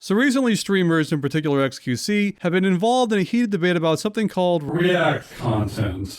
So recently, streamers, in particular xQc, have been involved in a heated debate about something called React content.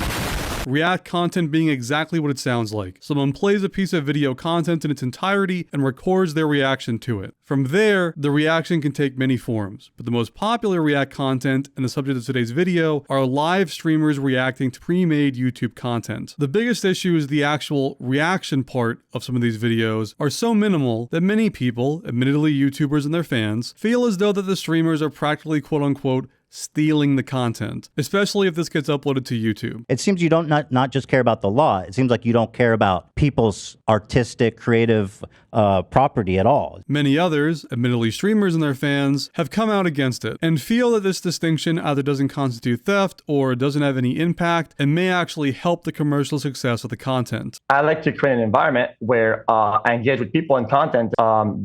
React content being exactly what it sounds like. Someone plays a piece of video content in its entirety and records their reaction to it. From there, the reaction can take many forms, but the most popular React content and the subject of today's video are live streamers reacting to pre-made YouTube content. The biggest issue is the actual reaction part of some of these videos are so minimal that many people, admittedly YouTubers and their fans, feel as though that the streamers are practically quote-unquote stealing the content, especially if this gets uploaded to YouTube. It seems you don't not just care about the law. It seems like you don't care about people's artistic, creative property at all. Many others, admittedly streamers and their fans, have come out against it and feel that this distinction either doesn't constitute theft or doesn't have any impact and may actually help the commercial success of the content. I like to create an environment where I engage with people in content.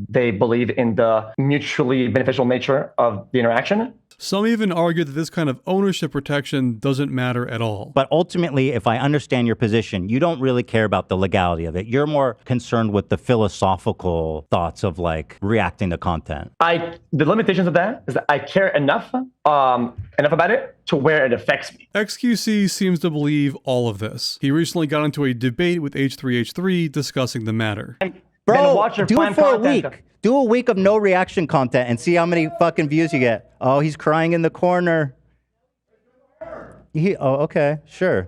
They believe in the mutually beneficial nature of the interaction. Some even argue that this kind of ownership protection doesn't matter at all. But ultimately, if I understand your position, you don't really care about the legality of it. You're more concerned with the philosophical thoughts of like reacting to content. The limitations of that is that I care enough about it to where it affects me. xQc seems to believe all of this. He recently got into a debate with H3H3 discussing the matter. Bro, do it for a week. Do a week of no reaction content and see how many fucking views you get. Oh, he's crying in the corner. Oh, okay, sure.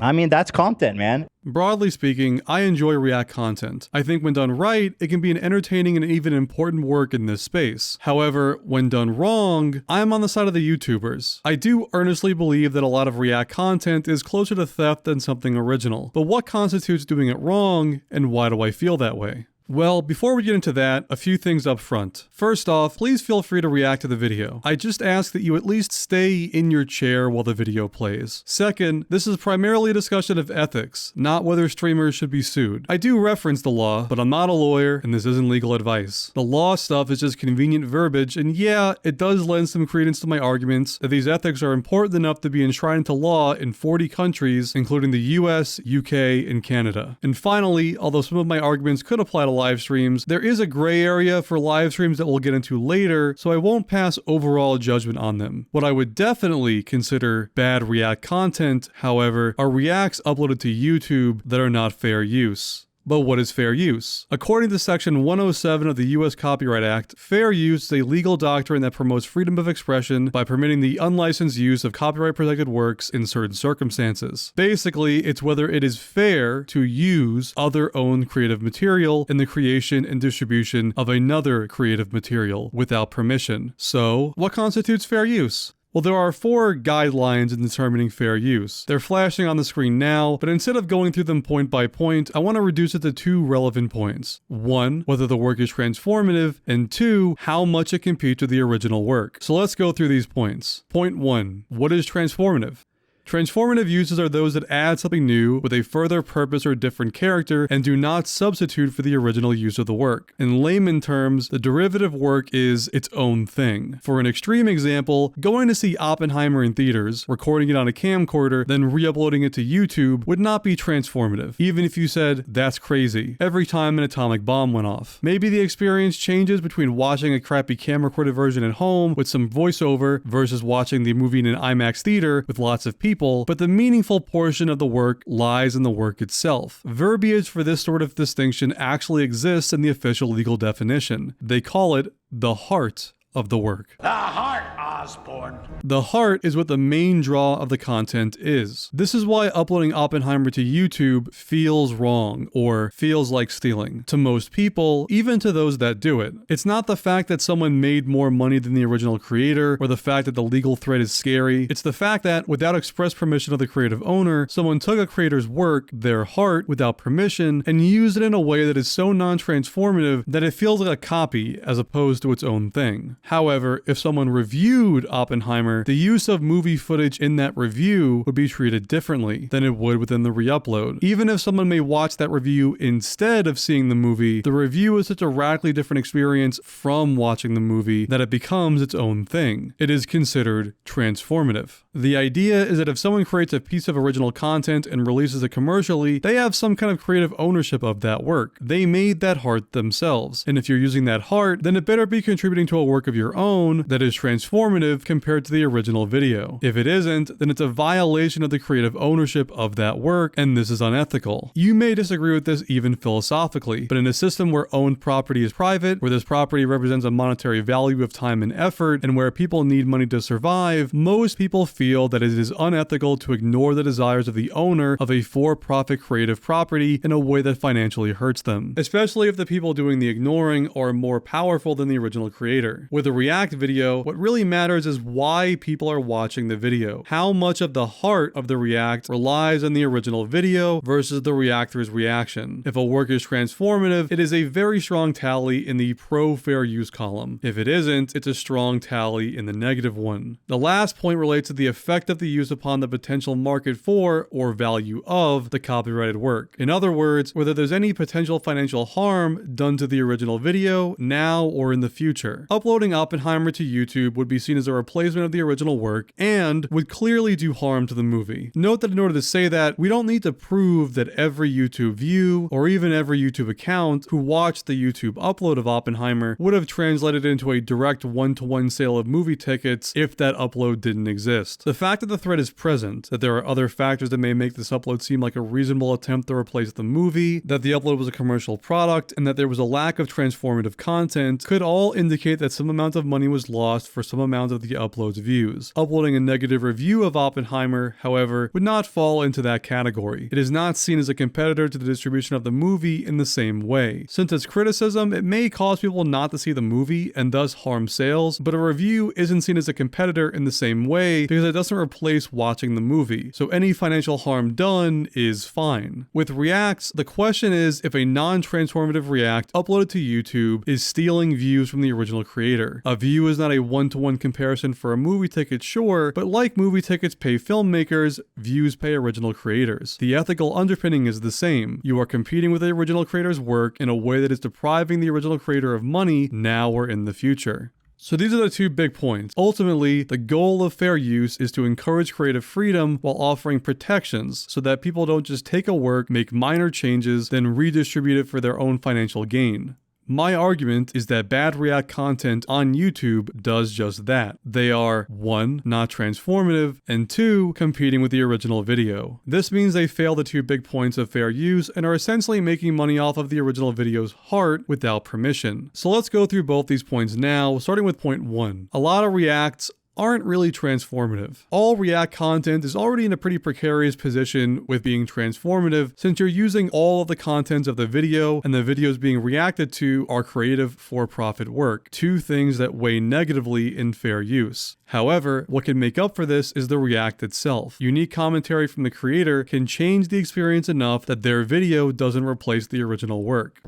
I mean, that's content, man. Broadly speaking, I enjoy React content. I think when done right, it can be an entertaining and even important work in this space. However, when done wrong, I'm on the side of the YouTubers. I do earnestly believe that a lot of React content is closer to theft than something original. But what constitutes doing it wrong, and why do I feel that way? Well, before we get into that, a few things up front. First off, please feel free to react to the video. I just ask that you at least stay in your chair while the video plays. Second, this is primarily a discussion of ethics, not whether streamers should be sued. I do reference the law, but I'm not a lawyer, and this isn't legal advice. The law stuff is just convenient verbiage, and yeah, it does lend some credence to my arguments that these ethics are important enough to be enshrined into law in 40 countries, including the US, UK, and Canada. And finally, although some of my arguments could apply to live streams, there is a gray area for live streams that we'll get into later, so I won't pass overall judgment on them. What I would definitely consider bad React content, however, are reacts uploaded to YouTube that are not fair use. But what is fair use? According to Section 107 of the U.S. Copyright Act, fair use is a legal doctrine that promotes freedom of expression by permitting the unlicensed use of copyright-protected works in certain circumstances. Basically, it's whether it is fair to use other owned creative material in the creation and distribution of another creative material without permission. So, what constitutes fair use? Well, there are 4 guidelines in determining fair use. They're flashing on the screen now, but instead of going through them point by point, I want to reduce it to 2 relevant points. 1, whether the work is transformative, and 2, how much it competes with the original work. So let's go through these points. Point 1, what is transformative? Transformative uses are those that add something new with a further purpose or different character and do not substitute for the original use of the work. In layman terms, the derivative work is its own thing. For an extreme example, going to see Oppenheimer in theaters, recording it on a camcorder, then re-uploading it to YouTube would not be transformative, even if you said, that's crazy, every time an atomic bomb went off. Maybe the experience changes between watching a crappy camera-recorded version at home with some voiceover versus watching the movie in an IMAX theater with lots of people, but the meaningful portion of the work lies in the work itself. Verbiage for this sort of distinction actually exists in the official legal definition. They call it the heart of the work. The heart, Osborne. The heart is what the main draw of the content is. This is why uploading Oppenheimer to YouTube feels wrong or feels like stealing. To most people, even to those that do it. It's not the fact that someone made more money than the original creator or the fact that the legal threat is scary. It's the fact that without express permission of the creative owner, someone took a creator's work, their heart, without permission and used it in a way that is so non-transformative that it feels like a copy as opposed to its own thing. However, if someone reviews reviewed Oppenheimer, the use of movie footage in that review would be treated differently than it would within the re-upload. Even if someone may watch that review instead of seeing the movie, the review is such a radically different experience from watching the movie that it becomes its own thing. It is considered transformative. The idea is that if someone creates a piece of original content and releases it commercially, they have some kind of creative ownership of that work. They made that heart themselves. And if you're using that heart, then it better be contributing to a work of your own that is transformative compared to the original video. If it isn't, then it's a violation of the creative ownership of that work, and this is unethical. You may disagree with this even philosophically, but in a system where owned property is private, where this property represents a monetary value of time and effort, and where people need money to survive, most people feel that it is unethical to ignore the desires of the owner of a for-profit creative property in a way that financially hurts them, especially if the people doing the ignoring are more powerful than the original creator. With a React video, what really matters is why people are watching the video. How much of the heart of the React relies on the original video versus the reactor's reaction. If a work is transformative, it is a very strong tally in the pro-fair use column. If it isn't, it's a strong tally in the negative one. The last point relates to the effect of the use upon the potential market for, or value of, the copyrighted work. In other words, whether there's any potential financial harm done to the original video, now or in the future. Uploading Oppenheimer to YouTube would be seen as a replacement of the original work and would clearly do harm to the movie. Note that in order to say that, we don't need to prove that every YouTube view, or even every YouTube account who watched the YouTube upload of Oppenheimer would have translated into a direct one-to-one sale of movie tickets if that upload didn't exist. The fact that the threat is present, that there are other factors that may make this upload seem like a reasonable attempt to replace the movie, that the upload was a commercial product, and that there was a lack of transformative content could all indicate that some amount of money was lost for some amount of the upload's views. Uploading a negative review of Oppenheimer, however, would not fall into that category. It is not seen as a competitor to the distribution of the movie in the same way. Since it's criticism, it may cause people not to see the movie and thus harm sales, but a review isn't seen as a competitor in the same way because it doesn't replace watching the movie, so any financial harm done is fine. With Reacts, the question is if a non-transformative React uploaded to YouTube is stealing views from the original creator. A view is not a one-to-one comparison for a movie ticket, sure, but like movie tickets pay filmmakers, views pay original creators. The ethical underpinning is the same. You are competing with the original creator's work in a way that is depriving the original creator of money now or in the future. So these are the two big points. Ultimately, the goal of fair use is to encourage creative freedom while offering protections so that people don't just take a work, make minor changes, then redistribute it for their own financial gain. My argument is that bad React content on YouTube does just that. They are 1. Not transformative, and 2. Competing with the original video. This means they fail the two big points of fair use and are essentially making money off of the original video's heart without permission. So let's go through both these points now, starting with point 1. A lot of Reacts aren't really transformative. All React content is already in a pretty precarious position with being transformative since you're using all of the contents of the video and the videos being reacted to are creative for-profit work, two things that weigh negatively in fair use. However, what can make up for this is the React itself. Unique commentary from the creator can change the experience enough that their video doesn't replace the original work.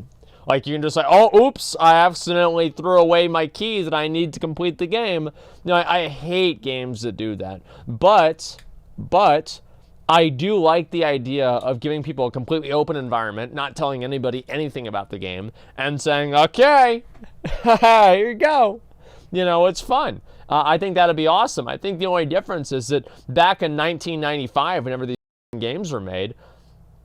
Like, you can just say, oh, oops, I accidentally threw away my key that I need to complete the game. You know, I hate games that do that. But I do like the idea of giving people a completely open environment, not telling anybody anything about the game, and saying, okay, here you go. You know, it's fun. I think that'd be awesome. I think the only difference is that back in 1995, whenever these games were made,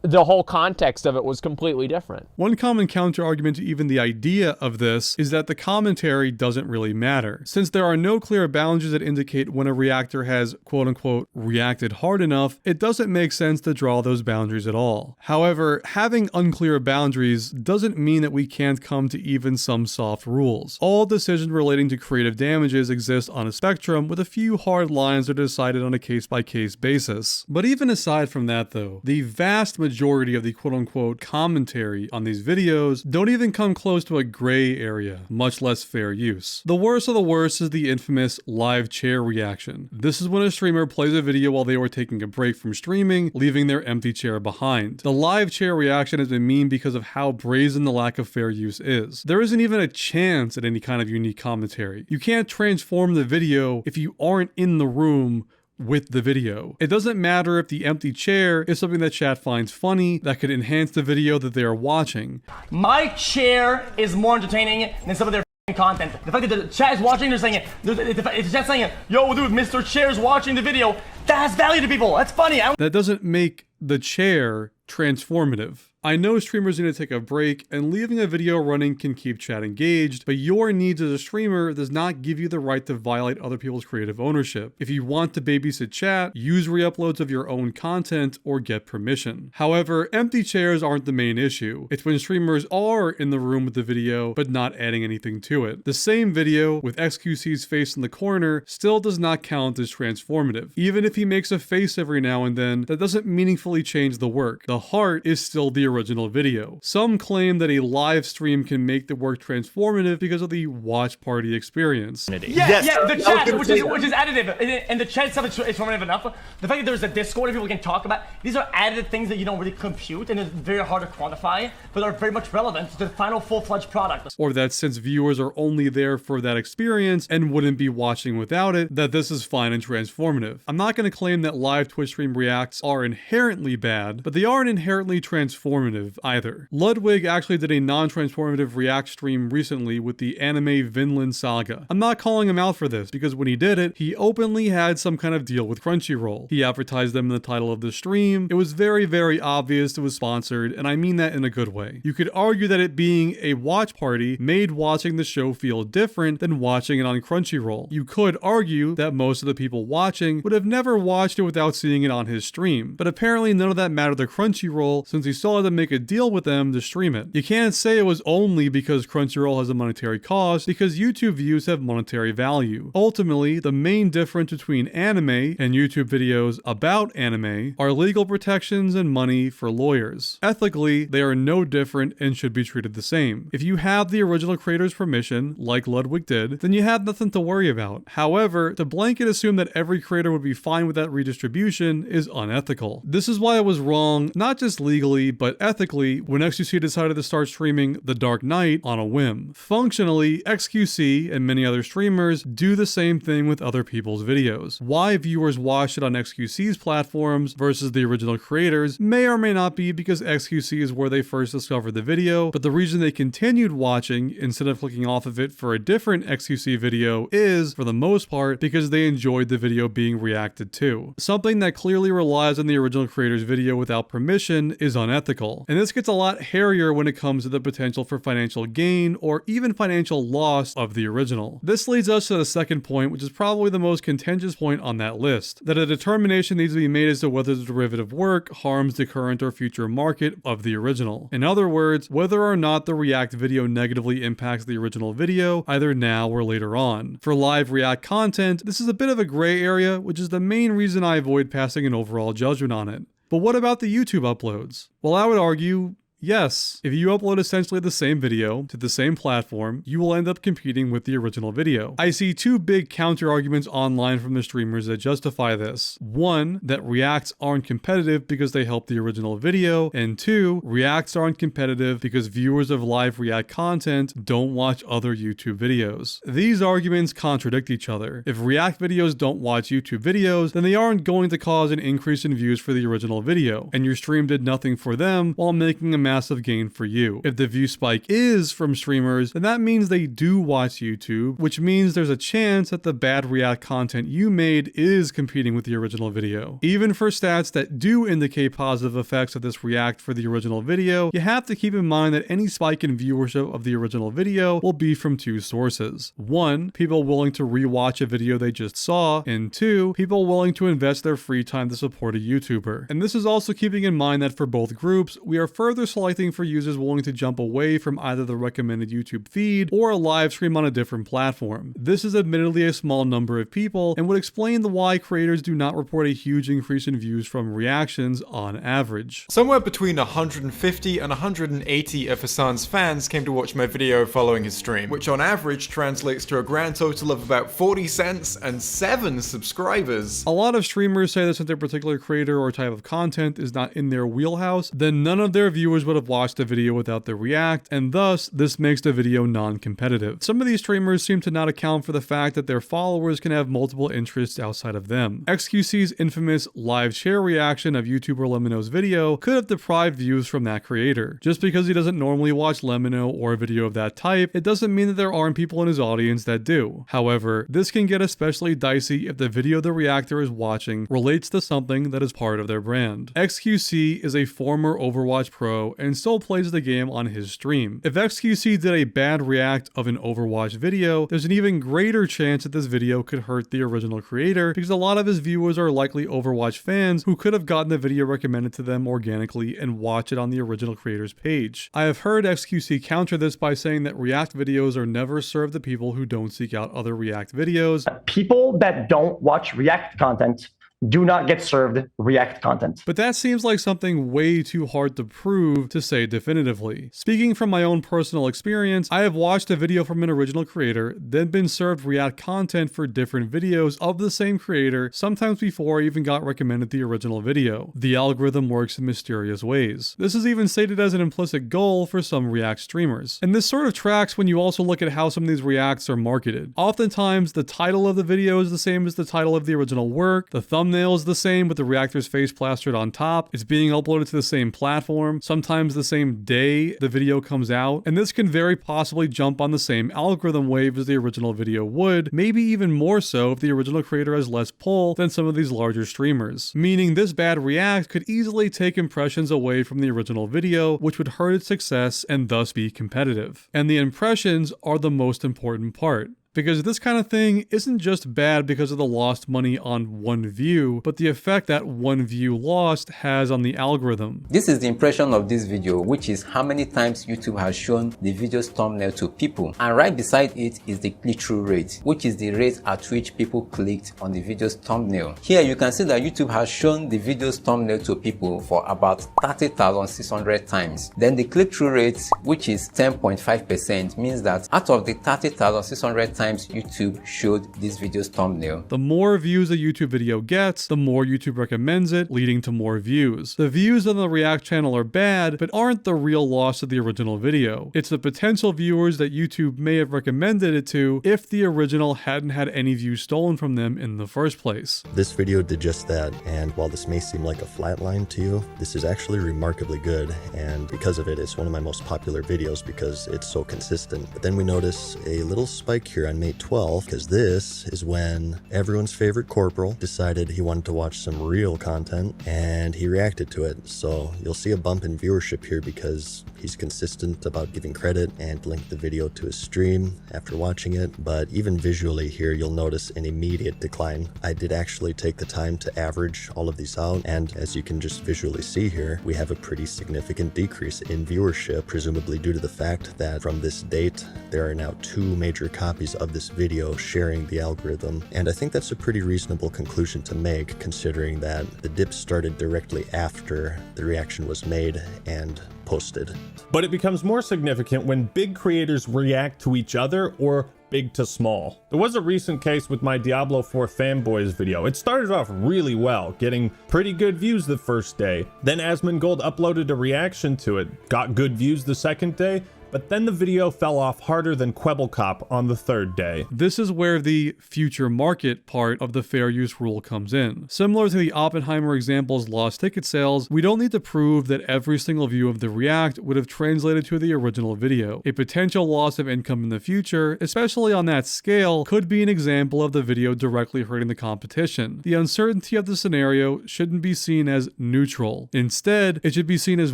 the whole context of it was completely different. One common counter-argument to even the idea of this is that the commentary doesn't really matter. Since there are no clear boundaries that indicate when a reactor has quote-unquote reacted hard enough, it doesn't make sense to draw those boundaries at all. However, having unclear boundaries doesn't mean that we can't come to even some soft rules. All decisions relating to creative damages exist on a spectrum with a few hard lines that are decided on a case-by-case basis. But even aside from that though, the vast majority of the quote-unquote commentary on these videos don't even come close to a gray area, much less fair use. The worst of the worst is the infamous live chair reaction. This is when a streamer plays a video while they were taking a break from streaming, leaving their empty chair behind. The live chair reaction has been memed because of how brazen the lack of fair use is. There isn't even a chance at any kind of unique commentary. You can't transform the video if you aren't in the room with the video. It doesn't matter if the empty chair is something that chat finds funny that could enhance the video that they are watching. My chair is more entertaining than some of their content. The fact that the chat is watching, they're saying it. If the chat's saying it, yo, dude, Mr. Chair's watching the video, that has value to people. That's funny. That doesn't make the chair transformative. I know streamers need to take a break, and leaving a video running can keep chat engaged, but your needs as a streamer does not give you the right to violate other people's creative ownership. If you want to babysit chat, use re-uploads of your own content or get permission. However, empty chairs aren't the main issue. It's when streamers are in the room with the video, but not adding anything to it. The same video, with xQc's face in the corner, still does not count as transformative. Even if he makes a face every now and then, that doesn't meaningfully change the work. The heart is still the original video. Some claim that a live stream can make the work transformative because of the watch party experience. Yeah, the chat, which is additive, and the chat itself is transformative enough. The fact that there's a Discord that people can talk about, these are additive things that you don't really compute, and it's very hard to quantify, but are very much relevant to the final full-fledged product. Or that since viewers are only there for that experience and wouldn't be watching without it, that this is fine and transformative. I'm not going to claim that live Twitch stream reacts are inherently bad, but they aren't inherently transformative either. Ludwig actually did a non-transformative react stream recently with the anime Vinland Saga. I'm not calling him out for this, because when he did it, he openly had some kind of deal with Crunchyroll. He advertised them in the title of the stream. It was very, very obvious it was sponsored, and I mean that in a good way. You could argue that it being a watch party made watching the show feel different than watching it on Crunchyroll. You could argue that most of the people watching would have never watched it without seeing it on his stream, but apparently none of that mattered to Crunchyroll since he still had to make a deal with them to stream it. You can't say it was only because Crunchyroll has a monetary cost, because YouTube views have monetary value. Ultimately, the main difference between anime and YouTube videos about anime are legal protections and money for lawyers. Ethically, they are no different and should be treated the same. If you have the original creator's permission, like Ludwig did, then you have nothing to worry about. However, to blanket assume that every creator would be fine with that redistribution is unethical. This is why it was wrong, not just legally, but ethically, when xQc decided to start streaming The Dark Knight on a whim. Functionally, xQc and many other streamers do the same thing with other people's videos. Why viewers watch it on xQc's platforms versus the original creators may or may not be because xQc is where they first discovered the video, but the reason they continued watching instead of clicking off of it for a different xQc video is, for the most part, because they enjoyed the video being reacted to. Something that clearly relies on the original creator's video without permission is unethical. And this gets a lot hairier when it comes to the potential for financial gain or even financial loss of the original. This leads us to the second point, which is probably the most contentious point on that list, that a determination needs to be made as to whether the derivative work harms the current or future market of the original. In other words, whether or not the React video negatively impacts the original video, either now or later on. For live React content, this is a bit of a gray area, which is the main reason I avoid passing an overall judgment on it. But what about the YouTube uploads? Well, I would argue, yes, if you upload essentially the same video to the same platform, you will end up competing with the original video. I see two big counter arguments online from the streamers that justify this. One, that reacts aren't competitive because they help the original video, and two, reacts aren't competitive because viewers of live React content don't watch other YouTube videos. These arguments contradict each other. If React videos don't watch YouTube videos, then they aren't going to cause an increase in views for the original video, and your stream did nothing for them while making a massive gain for you. If the view spike is from streamers, then that means they do watch YouTube, which means there's a chance that the bad React content you made is competing with the original video. Even for stats that do indicate positive effects of this React for the original video, you have to keep in mind that any spike in viewership of the original video will be from two sources. One, people willing to rewatch a video they just saw, and two, people willing to invest their free time to support a YouTuber. And this is also keeping in mind that for both groups, we are further selecting for users willing to jump away from either the recommended YouTube feed or a live stream on a different platform. This is admittedly a small number of people and would explain the why creators do not report a huge increase in views from reactions on average. Somewhere between 150 and 180 of Hassan's fans came to watch my video following his stream, which on average translates to a grand total of about 40 cents and 7 subscribers. A lot of streamers say that since their particular creator or type of content is not in their wheelhouse, then none of their viewers would have watched the video without the react, and thus this makes the video non-competitive. Some of these streamers seem to not account for the fact that their followers can have multiple interests outside of them. xQc's infamous live share reaction of YouTuber Lemino's video could have deprived views from that creator. Just because he doesn't normally watch Lemino or a video of that type, it doesn't mean that there aren't people in his audience that do. However, this can get especially dicey if the video the reactor is watching relates to something that is part of their brand. xQc is a former Overwatch pro and still plays the game on his stream. If xQc did a bad react of an Overwatch video, there's an even greater chance that this video could hurt the original creator because a lot of his viewers are likely Overwatch fans who could have gotten the video recommended to them organically and watch it on the original creator's page. I have heard xQc counter this by saying that react videos are never served to people who don't seek out other react videos. People that don't watch React content do not get served React content. But that seems like something way too hard to prove to say definitively. Speaking from my own personal experience, I have watched a video from an original creator, then been served React content for different videos of the same creator, sometimes before I even got recommended the original video. The algorithm works in mysterious ways. This is even stated as an implicit goal for some React streamers. And this sort of tracks when you also look at how some of these Reacts are marketed. Oftentimes, the title of the video is the same as the title of the original work, the thumbnail is the same with the reactor's face plastered on top, it's being uploaded to the same platform, sometimes the same day the video comes out, and this can very possibly jump on the same algorithm wave as the original video would, maybe even more so if the original creator has less pull than some of these larger streamers. Meaning this bad react could easily take impressions away from the original video, which would hurt its success and thus be competitive. And the impressions are the most important part. Because this kind of thing isn't just bad because of the lost money on one view, but the effect that one view lost has on the algorithm. This is the impression of this video, which is how many times YouTube has shown the video's thumbnail to people. And right beside it is the click-through rate, which is the rate at which people clicked on the video's thumbnail. Here you can see that YouTube has shown the video's thumbnail to people for about 30,600 times. Then the click-through rate, which is 10.5%, means that out of the 30,600 times YouTube showed this video's thumbnail, the more views a YouTube video gets, the more YouTube recommends it, leading to more views. The views on the React channel are bad, but aren't the real loss of the original video. It's the potential viewers that YouTube may have recommended it to if the original hadn't had any views stolen from them in the first place. This video did just that, and while this may seem like a flat line to you, this is actually remarkably good, and because of it, it's one of my most popular videos because it's so consistent. But then we notice a little spike here on May 12th, because this is when everyone's favorite corporal decided he wanted to watch some real content and he reacted to it. So you'll see a bump in viewership here because he's consistent about giving credit and linked the video to his stream after watching it. But even visually here, you'll notice an immediate decline. I did actually take the time to average all of these out, and as you can just visually see here, we have a pretty significant decrease in viewership, presumably due to the fact that from this date there are now 2 major copies of this video sharing the algorithm. And I think that's a pretty reasonable conclusion to make, considering that the dip started directly after the reaction was made and posted. But it becomes more significant when big creators react to each other or big to small. There was a recent case with my Diablo 4 fanboys video. It started off really well, getting pretty good views the first day. Then Asmongold uploaded a reaction to it, got good views the second day, but then the video fell off harder than Kwebbelkop on the third day. This is where the future market part of the fair use rule comes in. Similar to the Oppenheimer example's lost ticket sales, we don't need to prove that every single view of the react would have translated to the original video. A potential loss of income in the future, especially on that scale, could be an example of the video directly hurting the competition. The uncertainty of the scenario shouldn't be seen as neutral. Instead, it should be seen as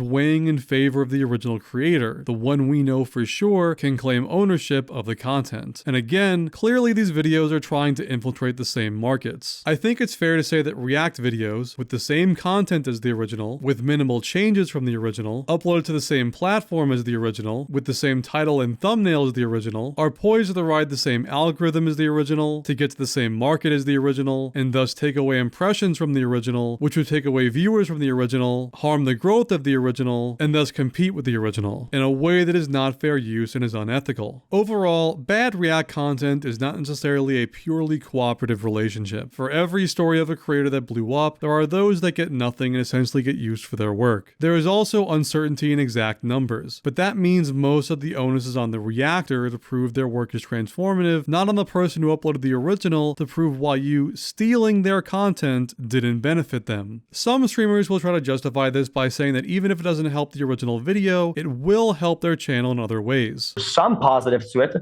weighing in favor of the original creator, the one we know for sure can claim ownership of the content. And again, clearly these videos are trying to infiltrate the same markets. I think it's fair to say that React videos, with the same content as the original, with minimal changes from the original, uploaded to the same platform as the original, with the same title and thumbnail as the original, are poised to ride the same algorithm as the original, to get to the same market as the original, and thus take away impressions from the original, which would take away viewers from the original, harm the growth of the original, and thus compete with the original, in a way that is not fair use and is unethical. Overall, bad React content is not necessarily a purely cooperative relationship. For every story of a creator that blew up, there are those that get nothing and essentially get used for their work. There is also uncertainty in exact numbers, but that means most of the onus is on the reactor to prove their work is transformative, not on the person who uploaded the original to prove why you stealing their content didn't benefit them. Some streamers will try to justify this by saying that even if it doesn't help the original video, it will help their channel in other ways. Some positives to it,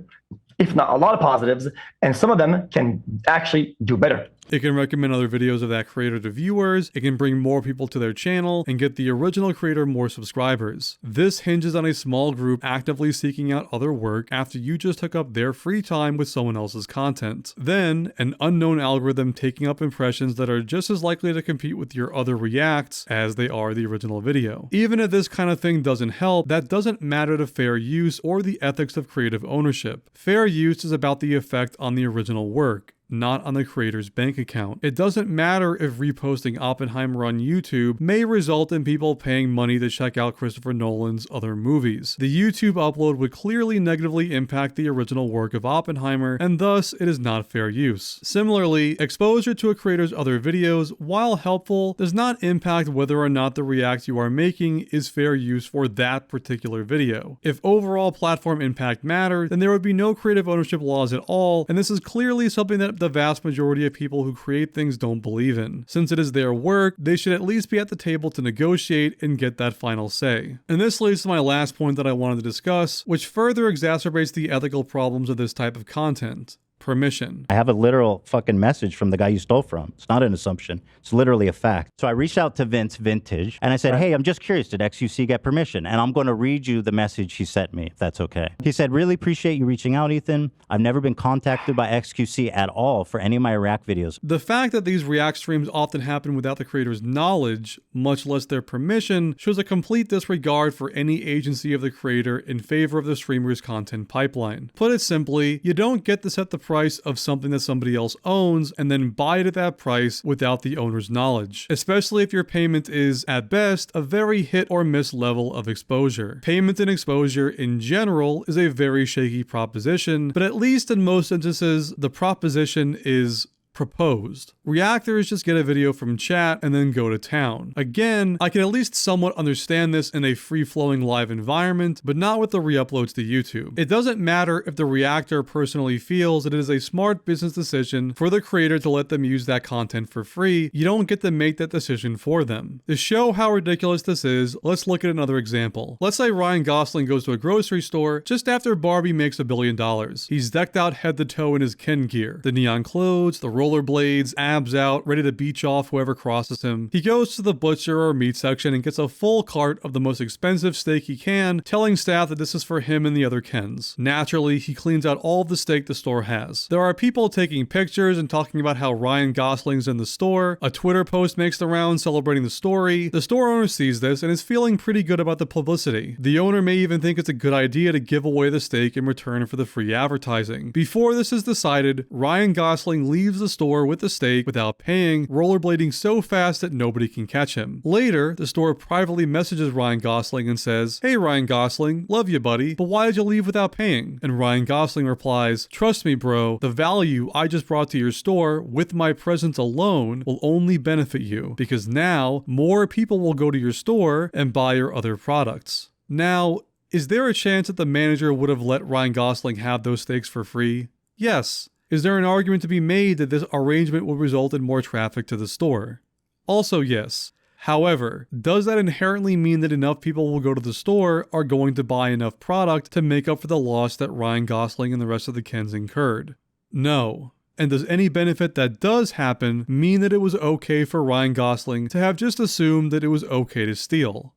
if not a lot of positives, and some of them can actually do better. It can recommend other videos of that creator to viewers, it can bring more people to their channel, and get the original creator more subscribers. This hinges on a small group actively seeking out other work after you just took up their free time with someone else's content. Then, an unknown algorithm taking up impressions that are just as likely to compete with your other reacts as they are the original video. Even if this kind of thing doesn't help, that doesn't matter to fair use or the ethics of creative ownership. Fair use is about the effect on the original work, not on the creator's bank account. It doesn't matter if reposting Oppenheimer on YouTube may result in people paying money to check out Christopher Nolan's other movies. The YouTube upload would clearly negatively impact the original work of Oppenheimer, and thus it is not fair use. Similarly, exposure to a creator's other videos, while helpful, does not impact whether or not the react you are making is fair use for that particular video. If overall platform impact mattered, then there would be no creative ownership laws at all, and this is clearly something that the vast majority of people who create things don't believe in. Since it is their work, they should at least be at the table to negotiate and get that final say. And this leads to my last point that I wanted to discuss, which further exacerbates the ethical problems of this type of content. Permission. I have a literal fucking message from the guy you stole from. It's not an assumption. It's literally a fact. So I reached out to Vince Vintage and I said, hey, I'm just curious, did xQc get permission? And I'm going to read you the message he sent me, if that's okay. He said, really appreciate you reaching out, Ethan. I've never been contacted by xQc at all for any of my React videos. The fact that these React streams often happen without the creator's knowledge, much less their permission, shows a complete disregard for any agency of the creator in favor of the streamer's content pipeline. Put it simply, you don't get to set the price of something that somebody else owns and then buy it at that price without the owner's knowledge, especially if your payment is, at best, a very hit or miss level of exposure. Payment and exposure in general is a very shaky proposition, but at least in most instances, the proposition is proposed. Reactors just get a video from chat and then go to town. Again, I can at least somewhat understand this in a free-flowing live environment, but not with the re-uploads to YouTube. It doesn't matter if the reactor personally feels that it is a smart business decision for the creator to let them use that content for free. You don't get to make that decision for them. To show how ridiculous this is, let's look at another example. Let's say Ryan Gosling goes to a grocery store just after Barbie makes $1 billion. He's decked out head to toe in his Ken gear. The neon clothes, the rollerblades, abs out, ready to beach off whoever crosses him. He goes to the butcher or meat section and gets a full cart of the most expensive steak he can, telling staff that this is for him and the other Kens. Naturally, he cleans out all of the steak the store has. There are people taking pictures and talking about how Ryan Gosling's in the store. A Twitter post makes the rounds celebrating the story. The store owner sees this and is feeling pretty good about the publicity. The owner may even think it's a good idea to give away the steak in return for the free advertising. Before this is decided, Ryan Gosling leaves the store with the steak without paying, rollerblading so fast that nobody can catch him. Later, the store privately messages Ryan Gosling and says, hey Ryan Gosling, love you buddy, but why did you leave without paying? And Ryan Gosling replies, trust me bro, the value I just brought to your store with my presence alone will only benefit you, because now more people will go to your store and buy your other products. Now, is there a chance that the manager would have let Ryan Gosling have those steaks for free? Yes. Is there an argument to be made that this arrangement will result in more traffic to the store? Also yes. However, does that inherently mean that enough people will go to the store are going to buy enough product to make up for the loss that Ryan Gosling and the rest of the Kens incurred? No. And does any benefit that does happen mean that it was okay for Ryan Gosling to have just assumed that it was okay to steal?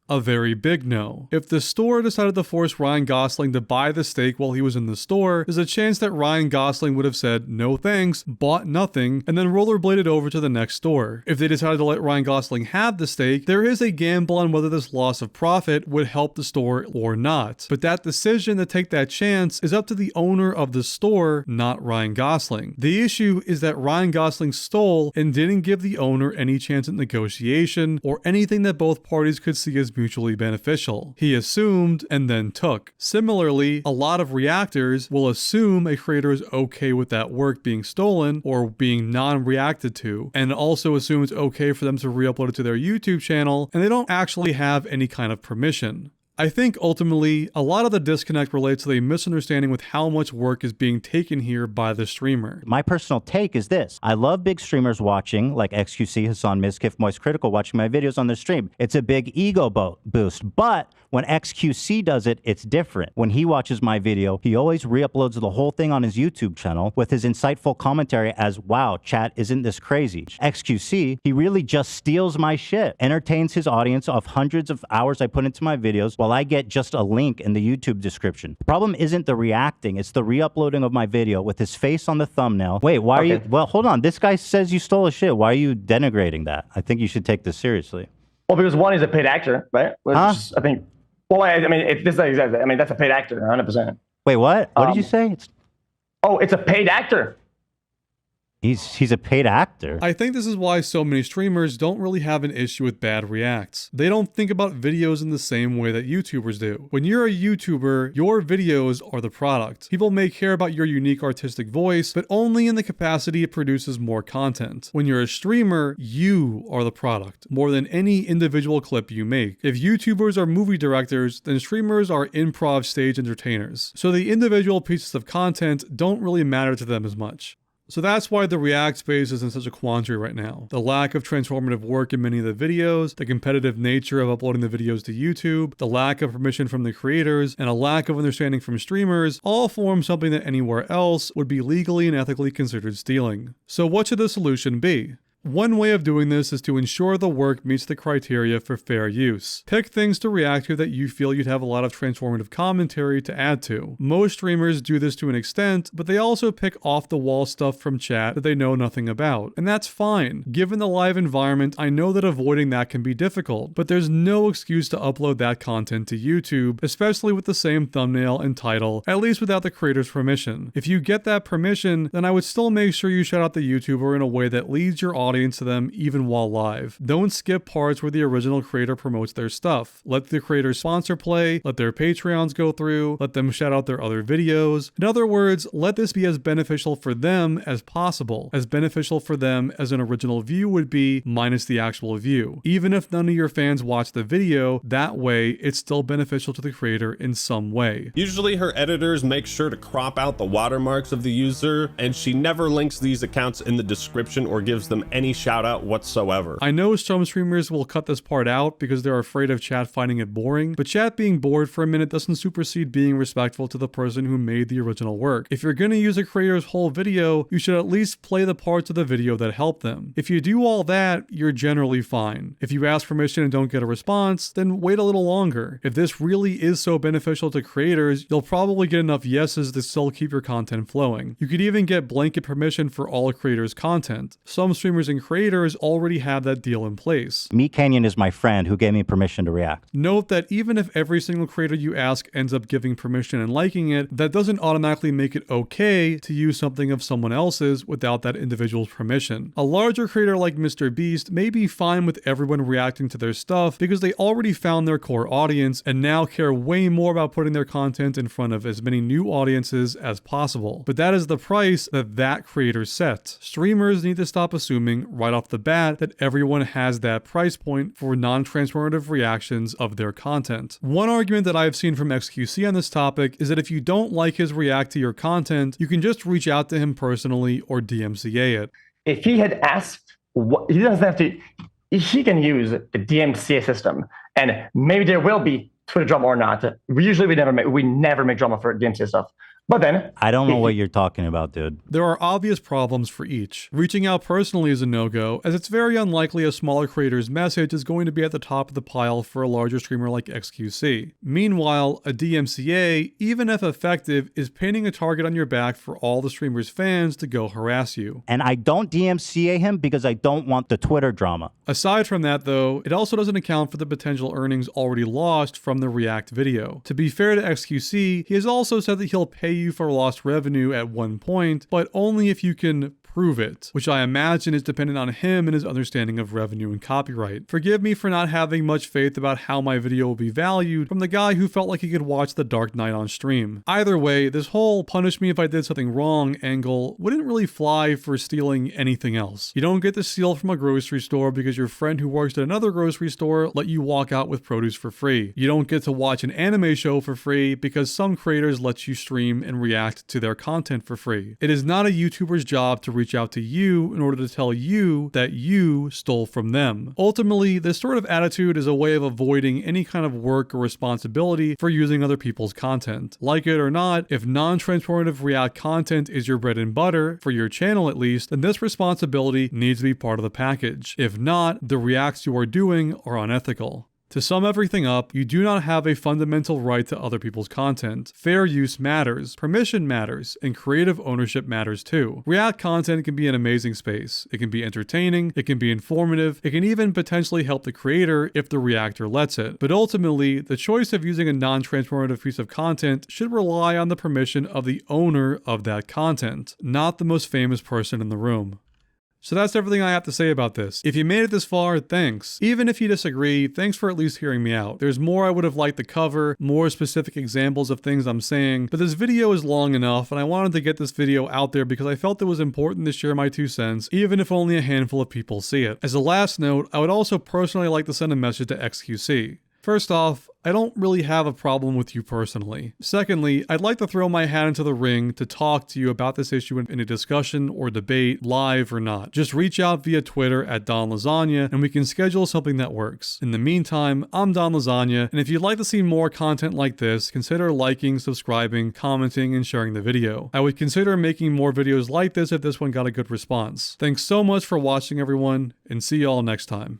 A very big no. If the store decided to force Ryan Gosling to buy the steak while he was in the store, there's a chance that Ryan Gosling would have said no thanks, bought nothing, and then rollerbladed over to the next store. If they decided to let Ryan Gosling have the steak, there is a gamble on whether this loss of profit would help the store or not. But that decision to take that chance is up to the owner of the store, not Ryan Gosling. The issue is that Ryan Gosling stole and didn't give the owner any chance at negotiation or anything that both parties could see as mutually beneficial. He assumed and then took. Similarly, a lot of reactors will assume a creator is okay with that work being stolen or being non-reacted to, and also assume it's okay for them to re-upload it to their YouTube channel, and they don't actually have any kind of permission. I think ultimately, a lot of the disconnect relates to a misunderstanding with how much work is being taken here by the streamer. My personal take is this. I love big streamers watching, like xQc, Hassan Mizkif, Moist Critical, watching my videos on their stream. It's a big ego boost, but when xQc does it, it's different. When he watches my video, he always re-uploads the whole thing on his YouTube channel with his insightful commentary as, wow, chat, isn't this crazy? xQc, he really just steals my shit, entertains his audience of hundreds of hours I put into my videos, while I get just a link in the YouTube description. The problem isn't the reacting, it's the re-uploading of my video with his face on the thumbnail. Wait, why are you, well, hold on, this guy says you stole his shit. Why are you denigrating that? I think you should take this seriously. Well, because one is a paid actor, right? Which I think, well, I mean, this is exactly, I mean, that's a paid actor, 100%. Wait, what? What did you say? It's a paid actor. He's a paid actor. I think this is why so many streamers don't really have an issue with bad reacts. They don't think about videos in the same way that YouTubers do. When you're a YouTuber, your videos are the product. People may care about your unique artistic voice, but only in the capacity it produces more content. When you're a streamer, you are the product, more than any individual clip you make. If YouTubers are movie directors, then streamers are improv stage entertainers. So the individual pieces of content don't really matter to them as much. So that's why the React space is in such a quandary right now. The lack of transformative work in many of the videos, the competitive nature of uploading the videos to YouTube, the lack of permission from the creators, and a lack of understanding from streamers all form something that anywhere else would be legally and ethically considered stealing. So what should the solution be? One way of doing this is to ensure the work meets the criteria for fair use. Pick things to react to that you feel you'd have a lot of transformative commentary to add to. Most streamers do this to an extent, but they also pick off-the-wall stuff from chat that they know nothing about. And that's fine. Given the live environment, I know that avoiding that can be difficult, but there's no excuse to upload that content to YouTube, especially with the same thumbnail and title, at least without the creator's permission. If you get that permission, then I would still make sure you shout out the YouTuber in a way that leads your audience to them even while live. Don't skip parts where the original creator promotes their stuff. Let the creator's sponsor play, let their Patreons go through, let them shout out their other videos. In other words, let this be as beneficial for them as possible, as beneficial for them as an original view would be minus the actual view. Even if none of your fans watch the video, that way it's still beneficial to the creator in some way. Usually her editors make sure to crop out the watermarks of the user, and she never links these accounts in the description or gives them any shout out whatsoever. I know some streamers will cut this part out because they're afraid of chat finding it boring, but chat being bored for a minute doesn't supersede being respectful to the person who made the original work. If you're gonna use a creator's whole video, you should at least play the parts of the video that help them. If you do all that, you're generally fine. If you ask permission and don't get a response, then wait a little longer. If this really is so beneficial to creators, you'll probably get enough yeses to still keep your content flowing. You could even get blanket permission for all creators' content. Some streamers and creators already have that deal in place. Meat Canyon is my friend who gave me permission to react. Note that even if every single creator you ask ends up giving permission and liking it, that doesn't automatically make it okay to use something of someone else's without that individual's permission. A larger creator like Mr. Beast may be fine with everyone reacting to their stuff because they already found their core audience and now care way more about putting their content in front of as many new audiences as possible. But that is the price that creator set. Streamers need to stop assuming right off the bat that everyone has that price point for non-transformative reactions of their content. One argument that I've seen from xQc on this topic is that if you don't like his react to your content, you can just reach out to him personally or DMCA it. If he had asked, he doesn't have to, he can use the DMCA system, and maybe there will be Twitter drama or not. We never make drama for DMCA stuff. But then I don't know what you're talking about, dude. There are obvious problems for each. Reaching out personally is a no-go, as it's very unlikely a smaller creator's message is going to be at the top of the pile for a larger streamer like xQc. Meanwhile, a DMCA, even if effective, is painting a target on your back for all the streamer's fans to go harass you. And I don't DMCA him because I don't want the Twitter drama. Aside from that though, it also doesn't account for the potential earnings already lost from the React video. To be fair to xQc, he has also said that he'll pay you for lost revenue at one point, but only if you can prove it, which I imagine is dependent on him and his understanding of revenue and copyright. Forgive me for not having much faith about how my video will be valued from the guy who felt like he could watch The Dark Knight on stream. Either way, this whole punish me if I did something wrong angle wouldn't really fly for stealing anything else. You don't get to steal from a grocery store because your friend who works at another grocery store let you walk out with produce for free. You don't get to watch an anime show for free because some creators let you stream and react to their content for free. It is not a YouTuber's job to reach out to you in order to tell you that you stole from them. Ultimately, this sort of attitude is a way of avoiding any kind of work or responsibility for using other people's content. Like it or not, if non-transformative React content is your bread and butter, for your channel at least, then this responsibility needs to be part of the package. If not, the Reacts you are doing are unethical. To sum everything up, you do not have a fundamental right to other people's content. Fair use matters, permission matters, and creative ownership matters too. React content can be an amazing space. It can be entertaining, it can be informative, it can even potentially help the creator if the reactor lets it. But ultimately, the choice of using a non-transformative piece of content should rely on the permission of the owner of that content, not the most famous person in the room. So that's everything I have to say about this. If you made it this far, thanks. Even if you disagree, thanks for at least hearing me out. There's more I would have liked to cover, more specific examples of things I'm saying, but this video is long enough and I wanted to get this video out there because I felt it was important to share my 2 cents, even if only a handful of people see it. As a last note, I would also personally like to send a message to xQc. First off, I don't really have a problem with you personally. Secondly, I'd like to throw my hat into the ring to talk to you about this issue in a discussion or debate, live or not. Just reach out via Twitter at Don Lasagna and we can schedule something that works. In the meantime, I'm Don Lasagna, and if you'd like to see more content like this, consider liking, subscribing, commenting, and sharing the video. I would consider making more videos like this if this one got a good response. Thanks so much for watching everyone, and see y'all next time.